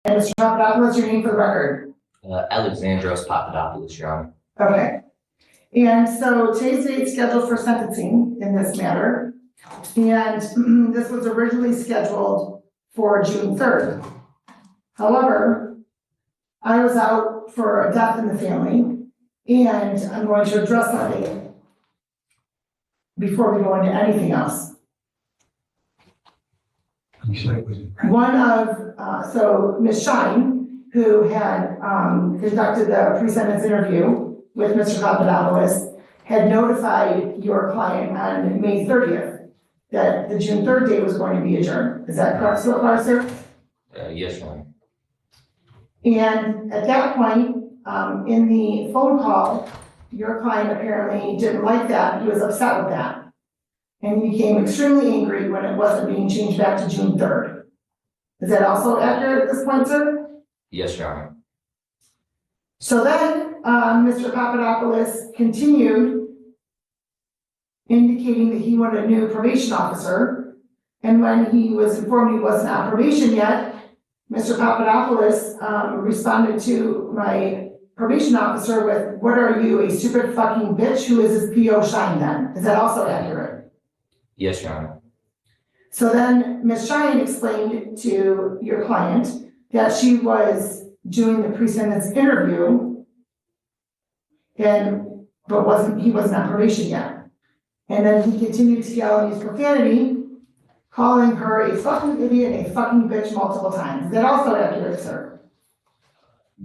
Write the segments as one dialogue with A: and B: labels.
A: And Mr. Papadopoulos, your name for the record?
B: Alexandros Papadopoulos, Your Honor.
A: Okay. And so today's date is scheduled for sentencing in this matter. And this was originally scheduled for June 3rd. However, I was out for a death in the family, and I'm going to address that date before we go into anything else. So Ms. Shine, who had conducted the pre-sentence interview with Mr. Papadopoulos, had notified your client on May 30th that the June 3rd date was going to be adjourned. Is that correct so far, sir?
B: Yes, Your Honor.
A: And at that point, in the phone call, your client apparently didn't like that. He was upset with that. And he became extremely angry when it wasn't being changed back to June 3rd. Is that also accurate at this point, sir?
B: Yes, Your Honor.
A: So then, Mr. Papadopoulos continued indicating that he wanted a new probation officer. And when he was informed he wasn't on probation yet, Mr. Papadopoulos responded to my probation officer with, "What are you, a stupid fucking bitch? Who is this P.O. Shine then?" Is that also accurate?
B: Yes, Your Honor.
A: So then Ms. Shine explained to your client that she was doing the pre-sentence interview but he wasn't on probation yet. And then he continued to yell and use profanity, calling her a fucking idiot and a fucking bitch multiple times. Is that also accurate, sir?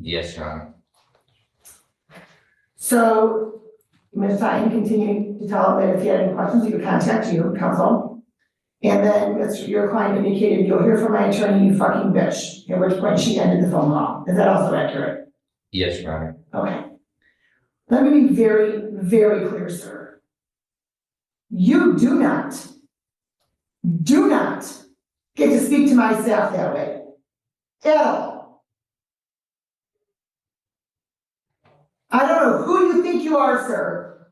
B: Yes, Your Honor.
A: So Ms. Shine continued to tell him that if he had any questions, he would contact you, counsel. And then your client indicated, "You'll hear from my attorney, you fucking bitch," at which point she ended the phone call. Is that also accurate?
B: Yes, Your Honor.
A: Okay. Let me be very, very clear, sir. You do not get to speak to my staff that way. At all. I don't know who you think you are, sir.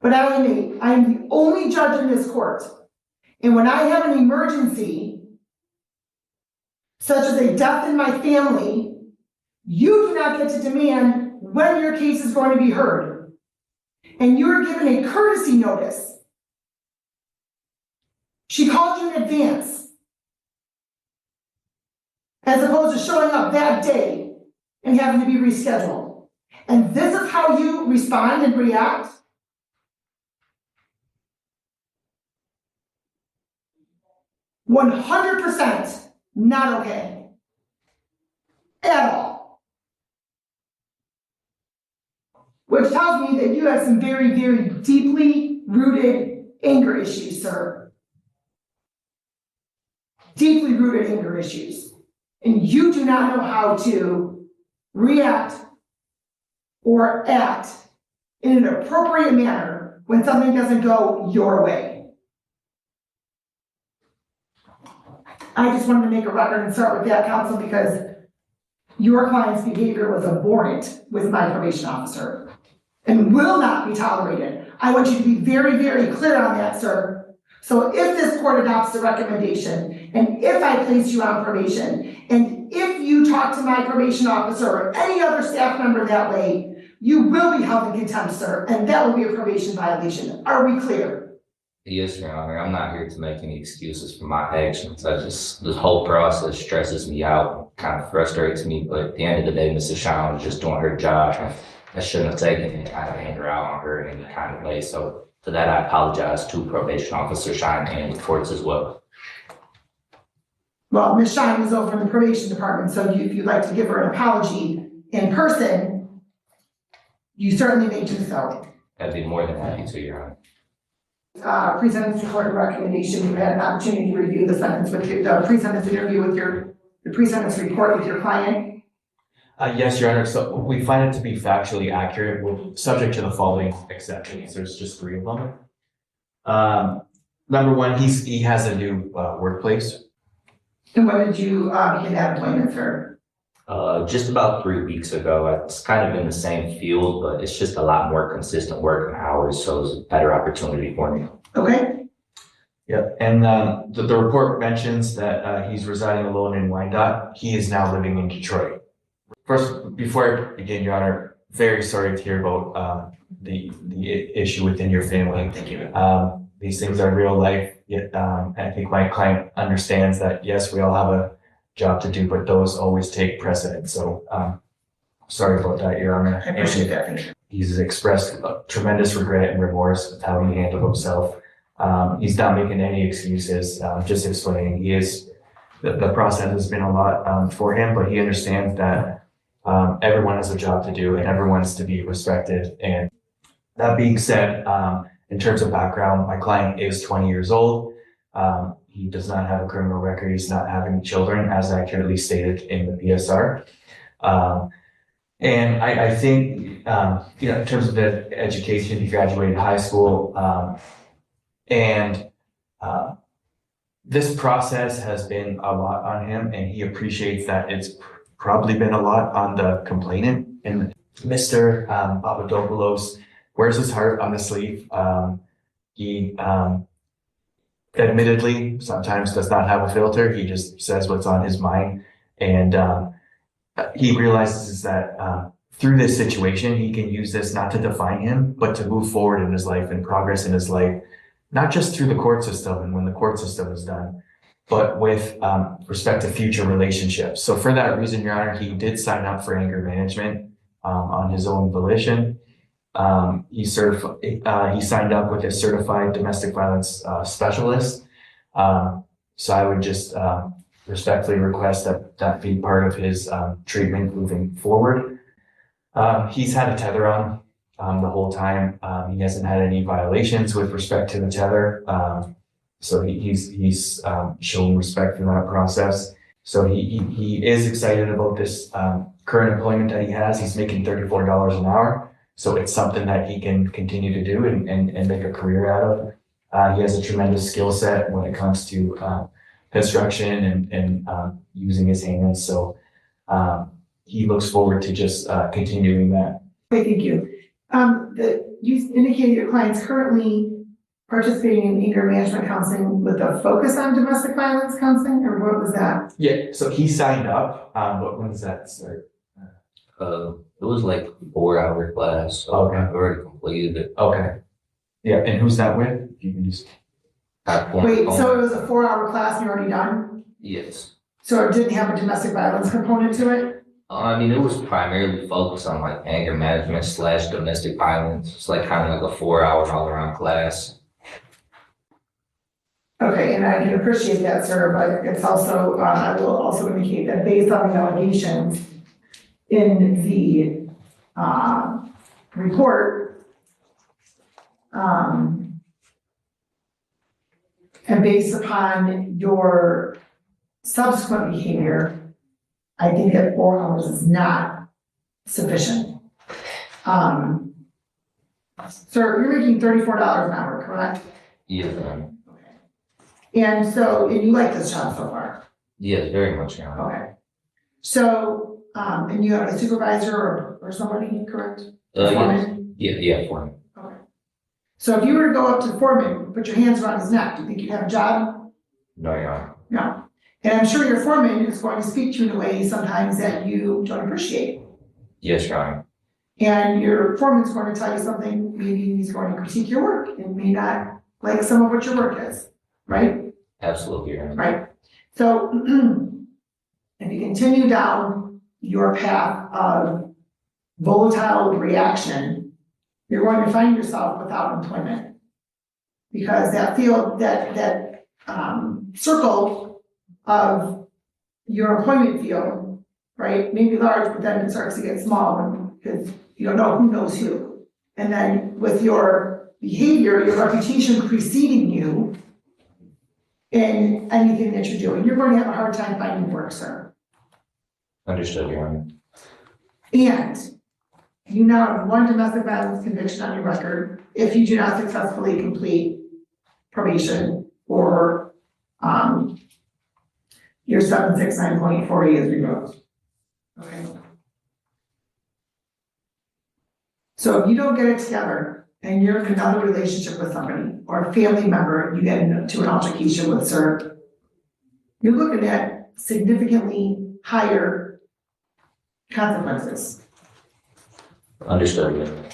A: But I am the only judge in this court. And when I have an emergency, such as a death in my family, you do not get to demand when your case is going to be heard. And you are given a courtesy notice. She called you in advance, as opposed to showing up that day and having to be rescheduled. And this is how you respond and react? 100% not okay. At all. Which tells me that you have some very, very deeply rooted anger issues, sir. Deeply rooted anger issues. And you do not know how to react or act in an appropriate manner when something doesn't go your way. I just wanted to make a record and start with that, counsel, because your client's behavior was abhorrent with my probation officer and will not be tolerated. I want you to be very, very clear on that, sir. So if this court adopts the recommendation, and if I place you on probation, and if you talk to my probation officer or any other staff member that way, you will be held in contempt, sir, and that will be a probation violation. Are we clear?
B: Yes, Your Honor. I'm not here to make any excuses for my actions. This whole process stresses me out, kind of frustrates me, but at the end of the day, Mrs. Shine was just doing her job. I shouldn't have taken any kind of anger out on her in any kind of way. So for that, I apologize to Probation Officer Shine and the courts as well.
A: Well, Ms. Shine was over in the probation department, so if you'd like to give her an apology in person, you certainly may do so.
B: I'd be more than happy to, Your Honor.
A: Pre-sentence report and recommendation, you had an opportunity to review the sentence with the pre-sentence interview with the pre-sentence report with your client.
C: Yes, Your Honor. So we find it to be factually accurate, subject to the following exceptions. There's just 3 of them. Number one, he has a new workplace.
A: And when did you begin that employment, sir?
B: Just about 3 weeks ago. It's kind of in the same field, but it's just a lot more consistent work and hours, so it's a better opportunity for me.
A: Okay.
C: Yep, and the report mentions that he's residing alone in Wyandotte. He is now living in Detroit. First, before I begin, Your Honor, very sorry to hear about the issue within your family.
A: Thank you.
C: These things are real life. Yet, I think my client understands that, yes, we all have a job to do, but those always take precedence. So sorry about that, Your Honor.
A: I appreciate that. Thank you.
C: He's expressed tremendous regret and remorse with how he handled himself. He's not making any excuses, just explaining the process has been a lot for him, but he understands that everyone has a job to do and everyone's to be respected. And that being said, in terms of background, my client is 20 years old. He does not have a criminal record. He's not having children, as accurately stated in the PSR. And I think, in terms of the education, he graduated high school, and this process has been a lot on him, and he appreciates that it's probably been a lot on the complainant. And Mr. Papadopoulos wears his heart on his sleeve. He admittedly sometimes does not have a filter. He just says what's on his mind. And he realizes that through this situation, he can use this not to define him, but to move forward in his life and progress in his life, not just through the court system and when the court system is done, but with respect to future relationships. So for that reason, Your Honor, he did sign up for anger management on his own volition. He signed up with a certified domestic violence specialist. So I would just respectfully request that be part of his treatment moving forward. He's had a tether on the whole time. He hasn't had any violations with respect to the tether. So he's shown respect for that process. So he is excited about this current employment that he has. He's making $34 an hour. So it's something that he can continue to do and make a career out of. He has a tremendous skill set when it comes to construction and using his hands. So he looks forward to just continuing that.
A: Okay, thank you. You indicated your client's currently participating in anger management counseling with a focus on domestic violence counseling, or what was that?
C: Yeah, so he signed up, but when does that start?
B: It was like a 4-hour class, so
C: Okay.
B: I've already completed it.
C: Okay. Yeah, and who's that with? If you can just.
A: Wait, so it was a 4-hour class and you're already done?
B: Yes.
A: So it didn't have a domestic violence component to it?
B: I mean, it was primarily focused on like anger management / domestic violence. It's like kind of like a 4-hour all around class.
A: Okay, and I can appreciate that, sir, but it's also, I will also indicate that based on the allegations in the report, and based upon your subsequent behavior, I think that 4 hours is not sufficient. Sir, you're making $34 an hour, correct?
B: Yes,
A: And so, and you like this job so far?
B: yes, very much, Your Honor.
A: Okay. So, and you have a supervisor or somebody, correct?
B: Yes.
A: Foreman?
B: Yeah, for me.
A: Okay. So if you were to go up to the foreman, put your hands around his neck, do you think you'd have a job?
B: No, Your Honor.
A: No. And I'm sure your foreman is going to speak to you in a way sometimes that you don't appreciate.
B: Yes, Your Honor.
A: And your foreman's going to tell you something, maybe he's going to critique your work and may not like some of what your work is, right?
B: Absolutely, Your Honor.
A: Right. So if you continue down your path of volatile reaction, you're going to find yourself without employment. Because that field, that circle of your employment field, right, may be large, but then it starts to get small because you don't know who knows who. And then with your behavior, your reputation preceding you in anything that you're doing, you're going to have a hard time finding work, sir.
B: Understood, Your Honor.
A: And you now have 1 domestic violence conviction on your record if you do not successfully complete probation or your 769.40 is revoked. Okay. So if you don't get it together and you're in another relationship with somebody, or a family member, you get into an altercation with, sir, you're looking at significantly higher consequences.
B: Understood.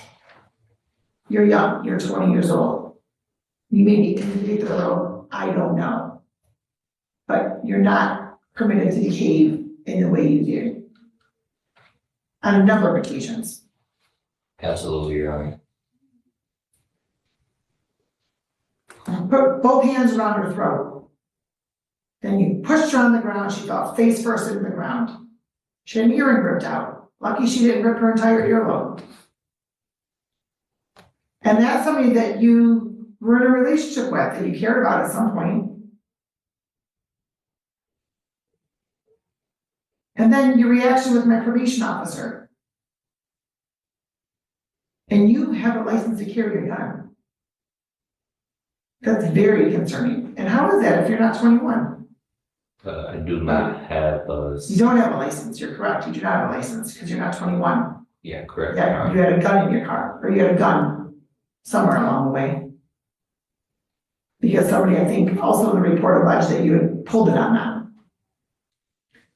A: You're young, you're 20 years old. You may be committed to the road, I don't know. But you're not permitted to behave in the way you did. On a number of occasions.
B: Absolutely, Your Honor.
A: Put both hands around her throat. Then you pushed her on the ground, she fell face first into the ground. She had an earring ripped out. Lucky she didn't rip her entire earlobe. And that's somebody that you were in a relationship with, that you cared about at some point. And then your reaction with my probation officer. And you have a license to carry a gun. That's very concerning. And how is that if you're not 21?
B: I do not have
A: You don't have a license, you're correct. You do not have a license because you're not 21.
B: yeah, correct.
A: Yeah, you had a gun in your car, or you had a gun somewhere along the way. Because somebody, I think, also in the report alleged that you had pulled it on them.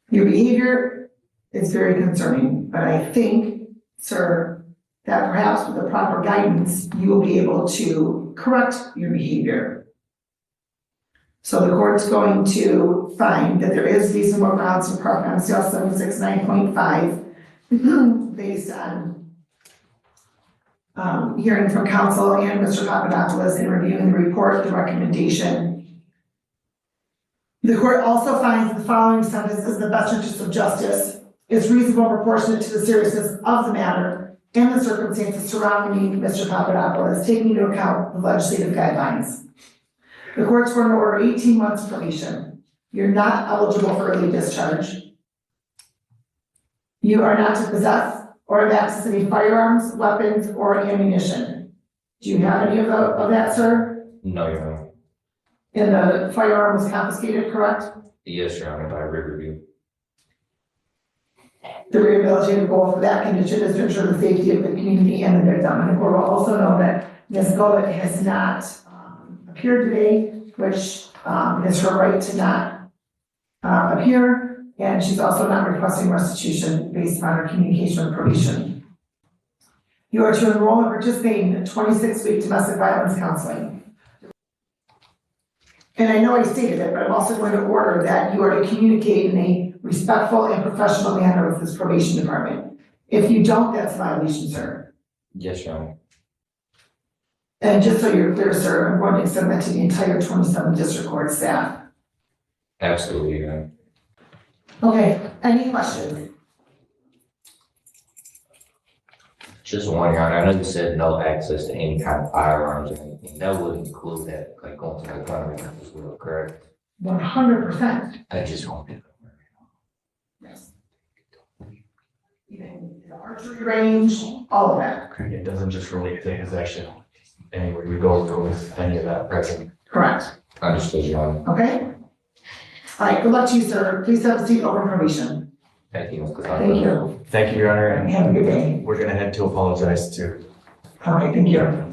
A: Your behavior is very concerning, but I think, sir, that perhaps with the proper guidance, you will be able to correct your behavior. So the court's going to find that there is reasonable grounds to park on CL 769.5 based on hearing from counsel and Mr. Papadopoulos and reviewing the report, the recommendation. The court also finds the following sentence is the best interest of justice, is reasonable and proportionate to the seriousness of the matter and the circumstances surrounding Mr. Papadopoulos, taking into account the legislative guidelines. The court's going to order 18 months probation. You're not eligible for early discharge. You are not to possess or have access to any firearms, weapons, or ammunition. Do you have any of that, sir?
B: No, Your Honor.
A: And the firearm was confiscated, correct?
B: Yes, Your Honor, by Riverview.
A: The rehabilitative goal for that condition is to ensure the safety of the community and the victim. And the court will also know that Ms. Gullet has not appeared today, which is her right to not appear. And she's also not requesting restitution based on her communication with probation. You are to enroll and participate in 26-week domestic violence counseling. And I know I stated it, but I'm also going to order that you are to communicate in a respectful and professional manner with this probation department. If you don't, that's a violation, sir.
B: Yes, Your Honor.
A: And just so you're clear, sir, I'm going to extend that to the entire 27 district court staff.
B: Absolutely, Your Honor.
A: Okay, any questions?
B: Just one, Your Honor. I know you said no access to any kind of firearms or anything. That would include that, like going to the gun range as well, correct?
A: 100%.
B: I just wanted to.
A: Yes. Even the archery range, all of that.
C: It doesn't just relate to possession. Anywhere you go with any of that present.
A: Correct.
B: Understood, Your Honor.
A: Okay? All right, good luck to you, sir. Please have a seat over probation.
B: Thank you, Mr.
A: Thank you.
C: Thank you, Your Honor, and
A: Have a good day.
C: we're gonna head to apologize to
A: All right, thank you.